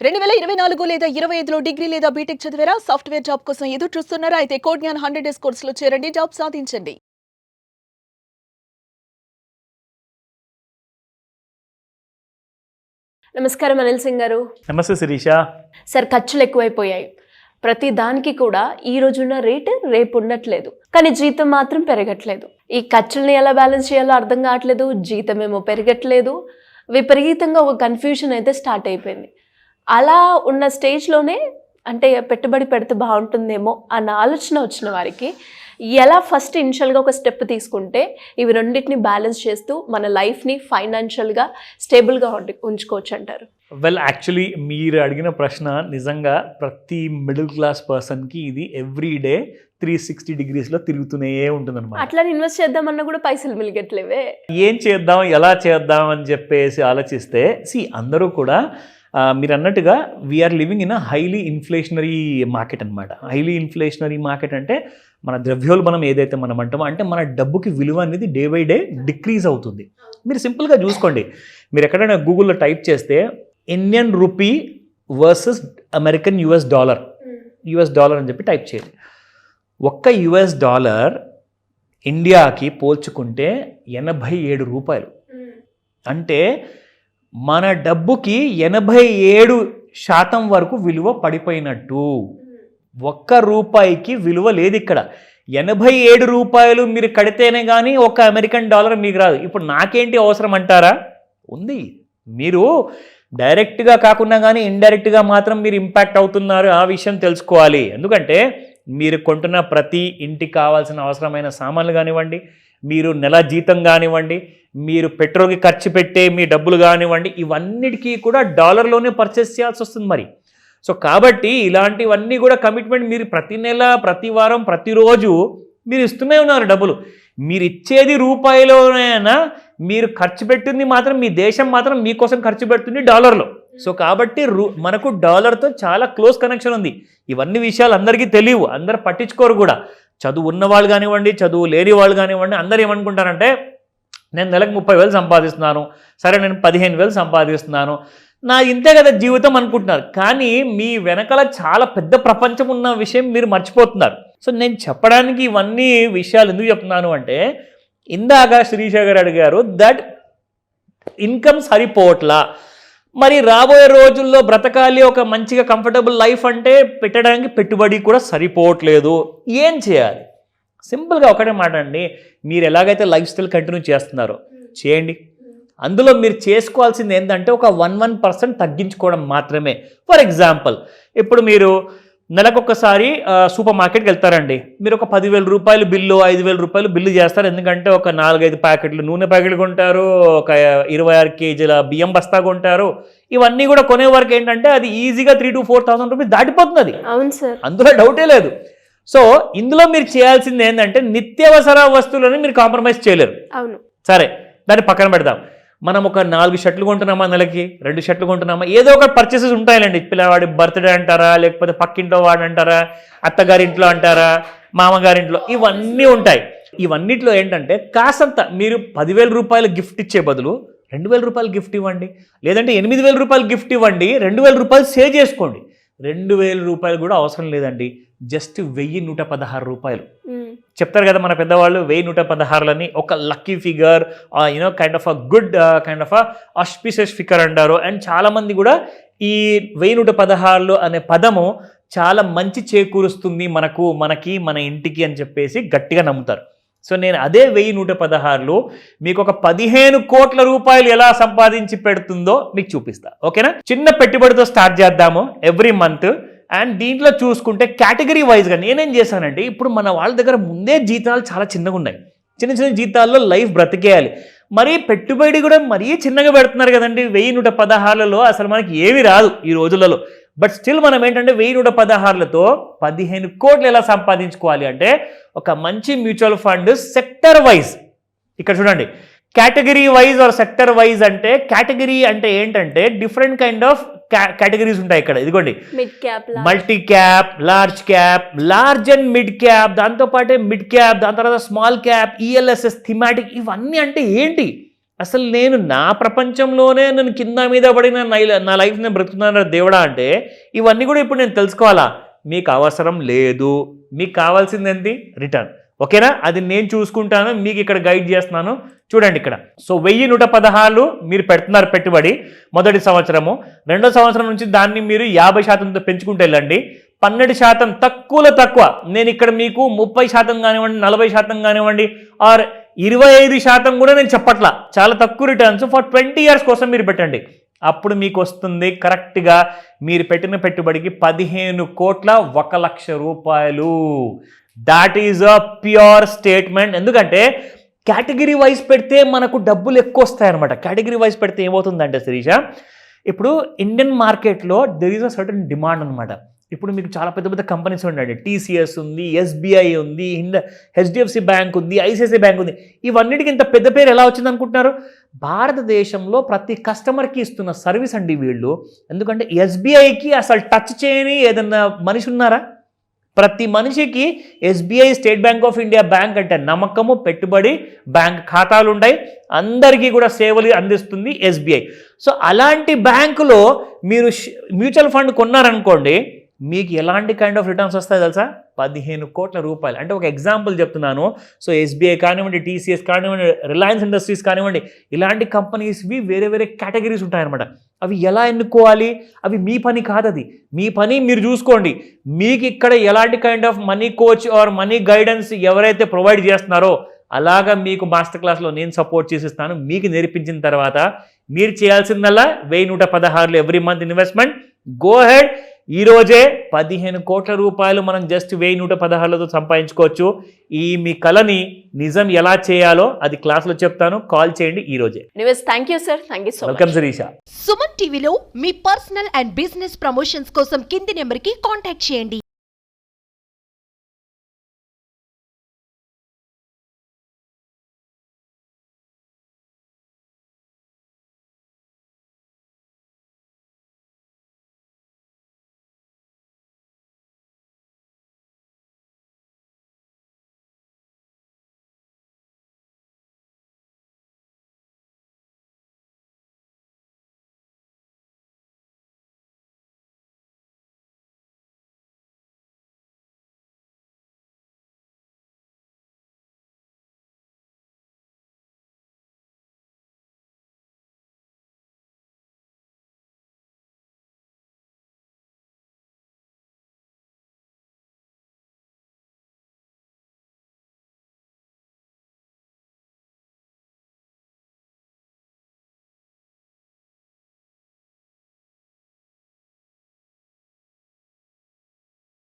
2024 లేదా 25లో డిగ్రీ లేదా బీటెక్ చదివారా? సాఫ్ట్‌వేర్ జాబ్ కోసం ఎదురు చూస్తున్నారా? అయితే కోడ్ జ్ఞాన్ 100 డేస్ కోర్సులో చేరండి, జాబ్ సాధించండి. నమస్కారం అనిల్ సింగ్ గారు. నమస్తే శిరీష. సార్, ఖర్చులు ఎక్కువైపోయాయి. ప్రతి దానికి కూడా ఈ రోజున్న రేటు రేపు ఉండట్లేదు, కానీ జీతం మాత్రం పెరగట్లేదు. ఈ ఖర్చుల్ని ఎలా బ్యాలెన్స్ చేయాలో అర్థం కావట్లేదు. జీతం ఏమో పెరగట్లేదు. విపరీతంగా ఒక కన్ఫ్యూజన్ అయితే స్టార్ట్ అయిపోయింది. అలా ఉన్న స్టేజ్లోనే అంటే పెట్టుబడి పెడితే బాగుంటుందేమో అన్న ఆలోచన వచ్చిన వారికి ఎలా ఫస్ట్ ఇనిషియల్గా ఒక స్టెప్ తీసుకుంటే ఇవి రెండింటిని బ్యాలెన్స్ చేస్తూ మన లైఫ్ని ఫైనాన్షియల్గా స్టేబుల్గా ఉంచుకోవచ్చు అంటారు? వెల్, యాక్చువల్లీ మీరు అడిగిన ప్రశ్న నిజంగా ప్రతి మిడిల్ క్లాస్ పర్సన్కి ఇది ఎవ్రీడే 360 డిగ్రీస్లో తిరుగుతూనే ఉంటుంది అనమాట. అట్లా ఇన్వెస్ట్ చేద్దామన్నా కూడా పైసలు మిలిగట్లేవే. ఏం చేద్దాం, ఎలా చేద్దాం అని చెప్పేసి ఆలోచిస్తే అందరూ కూడా మీరు అన్నట్టుగా we are living in a highly inflationary market అనమాట. హైలీ ఇన్ఫ్లేషనరీ మార్కెట్ అంటే మన ద్రవ్యోల్బణం ఏదైతే మనం అంటామో, అంటే మన డబ్బుకి విలువ అనేది డే బై డే డిక్రీజ్ అవుతుంది. మీరు సింపుల్గా చూసుకోండి, మీరు ఎక్కడైనా గూగుల్లో టైప్ చేస్తే Indian rupee versus American US dollar అని చెప్పి టైప్ చేయండి. ఒక్క యుఎస్ డాలర్ ఇండియాకి పోల్చుకుంటే 87 రూపాయలు. అంటే మన డబ్బుకి 87% వరకు విలువ పడిపోయినట్టు. ఒక్క రూపాయికి విలువ లేదు ఇక్కడ. 87 రూపాయలు మీరు కడితేనే కానీ ఒక అమెరికన్ డాలర్ మీకు రాదు. ఇప్పుడు నాకేంటి అవసరం అంటారా? ఉంది. మీరు డైరెక్ట్గా కాకుండా కానీ ఇండైరెక్ట్గా మాత్రం మీరు ఇంపాక్ట్ అవుతున్నారు. ఆ విషయం తెలుసుకోవాలి. ఎందుకంటే మీరు కొంటున్న ప్రతి ఇంటికి కావాల్సిన అవసరమైన సామాన్లు కానివ్వండి, మీరు నెల జీతం కానివ్వండి, మీరు పెట్రోల్కి ఖర్చు పెట్టే మీ డబ్బులు కానివ్వండి, ఇవన్నిటికీ కూడా డాలర్లోనే పర్చేస్ చేయాల్సి వస్తుంది మరి. సో కాబట్టి ఇలాంటివన్నీ కూడా కమిట్మెంట్ మీరు ప్రతి నెల, ప్రతి వారం, ప్రతిరోజు మీరు ఇస్తూనే ఉన్నారు డబ్బులు. మీరు ఇచ్చేది రూపాయలోనైనా మీరు ఖర్చు పెట్టింది మాత్రం, మీ దేశం మాత్రం మీకోసం ఖర్చు పెడుతుంది డాలర్లో. సో కాబట్టి మనకు డాలర్తో చాలా క్లోజ్ కనెక్షన్ ఉంది. ఇవన్నీ విషయాలు అందరికీ తెలియవు, అందరు పట్టించుకోరు కూడా. చదువు ఉన్న వాళ్ళు కానివ్వండి, చదువు లేని వాళ్ళు కానివ్వండి, అందరు ఏమనుకుంటారంటే నేను నెలకు 30,000 సంపాదిస్తున్నాను, సరే నేను 15,000 సంపాదిస్తున్నాను, నా ఇంతే కదా జీవితం అనుకుంటున్నారు. కానీ మీ వెనకాల చాలా పెద్ద ప్రపంచం ఉన్న విషయం మీరు మర్చిపోతున్నారు. సో నేను చెప్పడానికి ఇవన్నీ విషయాలు ఎందుకు చెప్తున్నాను అంటే, ఇందాక శిరీష గారు అడిగారు దట్ ఇన్కమ్ సరిపోవట్లా, మరి రాబోయే రోజుల్లో బ్రతకాలి, ఒక మంచిగా కంఫర్టబుల్ లైఫ్ అంటే పెట్టడానికి పెట్టుబడి కూడా సరిపోవట్లేదు, ఏం చేయాలి? సింపుల్గా ఒకటే మాట అండి, మీరు ఎలాగైతే లైఫ్ స్టైల్ కంటిన్యూ చేస్తున్నారో చేయండి. అందులో మీరు చేసుకోవాల్సింది ఏంటంటే ఒక 1% తగ్గించుకోవడం మాత్రమే. ఫర్ ఎగ్జాంపుల్, ఇప్పుడు మీరు నెలకొకసారి సూపర్ మార్కెట్కి వెళ్తారండి. మీరు ఒక 10,000 రూపాయలు బిల్లు, 5,000 రూపాయలు బిల్లు చేస్తారు. ఎందుకంటే ఒక 4-5 ప్యాకెట్లు నూనె ప్యాకెట్లు కొంటారు, ఒక 26 కేజీల బియ్యం బస్తా కొంటారు. ఇవన్నీ కూడా కొనే వరకు ఏంటంటే అది ఈజీగా 3,000 to 4,000 రూపీస్ దాటిపోతుంది. అది అవును సార్, అందులో డౌటే లేదు. సో ఇందులో మీరు చేయాల్సింది ఏంటంటే నిత్యావసర వస్తువులని మీరు కాంప్రమైజ్ చేయలేరు. అవును, సరే దాన్ని పక్కన పెడదాం. మనం ఒక 4 షర్ట్లు కొంటున్నామా, నెలకి 2 షర్ట్లు కొంటున్నామా, ఏదో ఒక పర్చేసెస్ ఉంటాయండి. పిల్లవాడి బర్త్డే అంటారా, లేకపోతే పక్కింట్లో వాడు అంటారా, అత్తగారింట్లో అంటారా, మామగారింట్లో, ఇవన్నీ ఉంటాయి. ఇవన్నిట్లో ఏంటంటే కాసంత మీరు 10,000 రూపాయలు గిఫ్ట్ ఇచ్చే బదులు 2,000 రూపాయలు గిఫ్ట్ ఇవ్వండి, లేదంటే 8,000 రూపాయలు గిఫ్ట్ ఇవ్వండి, 2,000 రూపాయలు సేవ్ చేసుకోండి. 2,000 రూపాయలు కూడా అవసరం లేదండి, జస్ట్ 1,116 రూపాయలు చెప్తారు కదా మన పెద్దవాళ్ళు. 1,116లని ఒక lucky figure, kind of a good kind of a auspicious figure అంటారు. అండ్ చాలామంది కూడా ఈ 1,116 అనే పదము చాలా మంచి చేకూరుస్తుంది మనకి మన ఇంటికి అని చెప్పేసి గట్టిగా నమ్ముతారు. సో నేను అదే 1,116 మీకు ఒక 15 కోట్ల రూపాయలు ఎలా సంపాదించి పెడుతుందో మీకు చూపిస్తా. ఓకేనా? చిన్న పెట్టుబడితో స్టార్ట్ చేద్దాము ఎవ్రీ మంత్. అండ్ దీంట్లో చూసుకుంటే కేటగిరీ వైజ్గా నేనేం చేశానంటే, ఇప్పుడు మన వాళ్ళ దగ్గర ముందే జీతాలు చాలా చిన్నగా ఉన్నాయి. చిన్న చిన్న జీతాల్లో లైఫ్ బ్రతికేయాలి. మరీ పెట్టుబడి కూడా మరీ చిన్నగా పెడుతున్నారు కదండి. 1,116లో అసలు మనకి ఏమీ రాదు ఈ రోజులలో. బట్ స్టిల్ మనం ఏంటంటే 1,116లతో 15 కోట్లు ఎలా సంపాదించుకోవాలి అంటే, ఒక మంచి మ్యూచువల్ ఫండ్ సెక్టర్ వైజ్, ఇక్కడ చూడండి category wise or sector wise అంటే, కేటగిరీ అంటే ఏంటంటే డిఫరెంట్ కైండ్ ఆఫ్ కేటగిరీస్ ఉంటాయి ఇక్కడ. ఇదిగోండి, multi cap, large cap, large and mid cap, దాంతోపాటే మిడ్ క్యాప్, దాని తర్వాత స్మాల్ క్యాప్, ఈఎల్ఎస్ఎస్, థిమాటిక్, ఇవన్నీ అంటే ఏంటి? అసలు నేను నా ప్రపంచంలోనే నేను కింద మీద పడి నా లైఫ్ నేను బ్రతుకుతున్నాను దేవుడా అంటే ఇవన్నీ కూడా ఇప్పుడు నేను తెలుసుకోవాలా? మీకు అవసరం లేదు. మీకు కావాల్సింది ఏంటి? రిటర్న్. ఓకేనా? అది నేను చూసుకుంటాను, మీకు ఇక్కడ గైడ్ చేస్తున్నాను. చూడండి ఇక్కడ. సో 1116 మీరు పెడుతున్నారు పెట్టుబడి మొదటి సంవత్సరము. రెండో సంవత్సరం నుంచి దాన్ని మీరు 50%తో పెంచుకుంటూ వెళ్ళండి. 12% తక్కువలో తక్కువ. నేను ఇక్కడ మీకు 30% కానివ్వండి, 40% కానివ్వండి, ఆర్ 25% కూడా నేను చెప్పట్లా. చాలా తక్కువ రిటర్న్స్ ఫర్ 20 years కోసం మీరు పెట్టండి. అప్పుడు మీకు వస్తుంది కరెక్ట్గా మీరు పెట్టిన పెట్టుబడికి 15 కోట్ల 1 లక్ష రూపాయలు. That is a pure statement. ఎందుకంటే కేటగిరీ వైజ్ పెడితే మనకు డబ్బులు ఎక్కువ వస్తాయి అనమాట. కేటగిరీ వైజ్ పెడితే ఏమవుతుందంటే శిరీష, ఇప్పుడు ఇండియన్ మార్కెట్లో there is a certain demand అనమాట. ఇప్పుడు మీకు చాలా పెద్ద పెద్ద కంపెనీస్ ఉండండి. టీసీఎస్ ఉంది, ఎస్బీఐ ఉంది, హెచ్డిఎఫ్సి బ్యాంక్ ఉంది, ఐసిఐసిఐ బ్యాంక్ ఉంది. ఇవన్నిటికీ ఇంత పెద్ద పేరు ఎలా వచ్చింది అనుకుంటున్నారు? భారతదేశంలో ప్రతి కస్టమర్కి ఇస్తున్న సర్వీస్ అండి వీళ్ళు. ఎందుకంటే ఎస్బీఐకి అసలు టచ్ చేయని ఏదన్నా మనిషి ఉన్నారా? ప్రతి మనిషికి SBI, state bank of India bank అంటే నమ్మకము, పెట్టుబడి, బ్యాంక్ ఖాతాలు ఉంటాయి. అందరికీ కూడా సేవలు అందిస్తుంది ఎస్బీఐ. సో అలాంటి బ్యాంకులో మీరు మ్యూచువల్ ఫండ్ కొన్నారనుకోండి, మీకు ఎలాంటి కైండ్ ఆఫ్ రిటర్న్స్ వస్తాయి తెలుసా? 15 కోట్ల రూపాయలు. అంటే ఒక ఎగ్జాంపుల్ చెప్తున్నాను. సో ఎస్బీఐ కానివ్వండి, టీసీఎస్ కానివ్వండి, రిలయన్స్ ఇండస్ట్రీస్ కానివ్వండి, ఇలాంటి కంపెనీస్వి వేరే వేరే కేటగిరీస్ ఉంటాయన్నమాట. అవి ఎలా ఎన్నుకోవాలి? అవి మీ పని కాదు. అది మీ పని మీరు చూసుకోండి. మీకు ఇక్కడ ఎలాంటి kind of money coach or money guidance ఎవరైతే ప్రొవైడ్ చేస్తున్నారో అలాగా మీకు మాస్టర్ క్లాస్లో నేను సపోర్ట్ చేసిస్తాను. మీకు నేర్పించిన తర్వాత మీరు చేయాల్సిందల్లా 1116 every month investment. Go head. ఈ రోజే 15 కోట్ల రూపాయలు మనం జస్ట్ 1116లతో సంపాదించుకోవచ్చు. ఈ మీ కళని నిజం ఎలా చేయాలో అది క్లాస్లో చెప్తాను. కాల్ చేయండి ఈ రోజే. Thank you sir. Thank you so much. Welcome Shirisha. Suman టీవీలో మీ పర్సనల్ అండ్ బిజినెస్ ప్రమోషన్స్ కోసం కింది నెంబర్కి కాంటాక్ట్ చేయండి.